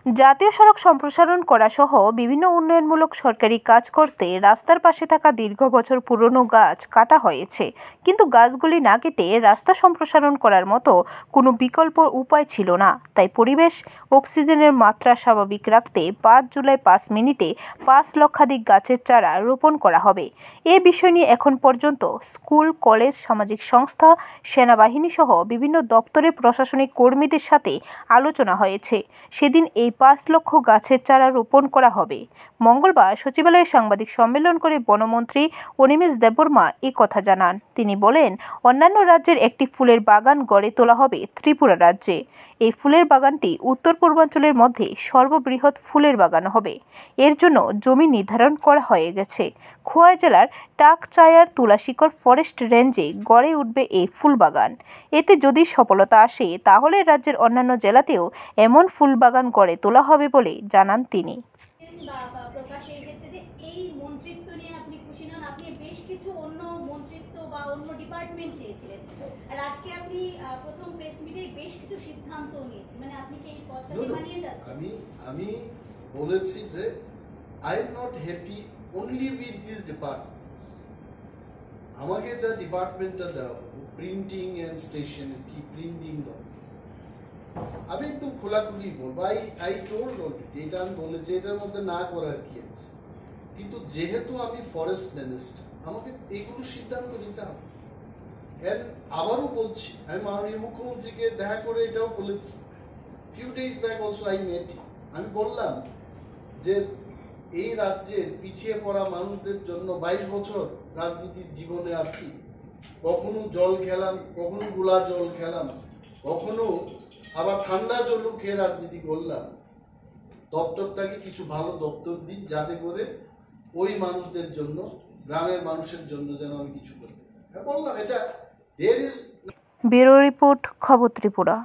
জাতীয় সড়ক সম্প্রসারণ করা সহ বিভিন্ন উন্নয়নমূলক সরকারি কাজ করতে রাস্তার পাশে থাকা দীর্ঘ বছর পুরনো গাছ কাটা হয়েছে, কিন্তু গাছগুলি না কেটে রাস্তা সম্প্রসারণ করার মতো কোনো বিকল্প উপায় ছিল না। তাই পরিবেশ অক্সিজেনের মাত্রা স্বাভাবিক রাখতে 5 জুলাই 5 মিনিটে 5 লক্ষাধিক গাছের চারা রোপণ করা হবে। এ বিষয় নিয়ে এখন পর্যন্ত স্কুল, কলেজ, সামাজিক সংস্থা, সেনাবাহিনী সহ বিভিন্ন দপ্তরের প্রশাসনিক কর্মীদের সাথে আলোচনা হয়েছে। সেদিন এই 5 লক্ষ গাছের চারা রোপণ করা হবে। মঙ্গলবার সচিবালয়ে সাংবাদিক সম্মেলন করে বনমন্ত্রী অনিমেষ দেববর্মা এই কথা জানান। তিনি বলেন, অন্যান্য রাজ্যের একটি ফুলের বাগান গড়ে তোলা হবে ত্রিপুরা রাজ্যে। এই ফুলের বাগানটি উত্তর পূর্বাঞ্চলের মধ্যে সর্ববৃহৎ ফুলের বাগান হবে। এর জন্য জমি নির্ধারণ করা হয়ে গেছে। খোয়াই জেলার টাকচায়ার তুলাশিকর ফরেস্ট রেঞ্জে গড়ে উঠবে এই ফুল বাগান। এতে যদি সফলতা আসে তাহলে রাজ্যের অন্যান্য জেলাতেও এমন ফুল বাগান গড়ে তোলা হবে বলে জানান তিনি। প্রকাশ হয়ে গেছে যে এই মন্ত্রিত্ব নিয়ে আপনি খুশি নন, আপনি বেশ কিছু অন্য মন্ত্রিত্ব বা অন্য ডিপার্টমেন্ট চেয়েছিলেন, আর আজকে আপনি প্রথম প্রেস মিটে বেশ কিছু সিদ্ধান্ত নিয়েছেন, মানে আপনি কি এই পথটা মানিয়ে যাচ্ছেন? আমি বলেছি যে I am not happy only with this department. আমাকে যা ডিপার্টমেন্টটা দেওয়া প্রিন্টিং এন্ড স্টেশন কি প্রিন্টিং দাও, আমি একদম খোলাখুলি বলবো। আই টোল্ড অলরেডি, এটা আমি বলেছি, এটার মধ্যে না করার কি আছে, কিন্তু যেহেতু আমি ফরেস্ট মিনিস্টার আমাকে এইগুলো সিদ্ধান্ত নিতে হবে। আবারও বলছি, আমি মাননীয় মুখ্যমন্ত্রীকে দেখা করে এটাও বলেছি, few days back also I met, আমি বললাম যে এই রাজ্যের পিছিয়ে পড়া মানুষদের জন্য 22 বছর রাজনীতির জীবনে আছি, কখনো জল খেলাম, কখনো গোলা জল খেলাম, কখনো আবার ঠান্ডা জলও খেয়ে রাজনীতি করলাম। দপ্তরটাকে কিছু ভালো দপ্তর দিন, যাতে করে ওই মানুষদের জন্য, গ্রামের মানুষের জন্য যেন আমি কিছু করি। বললাম এটা। ব্যুরো রিপোর্ট, খবর ত্রিপুরা।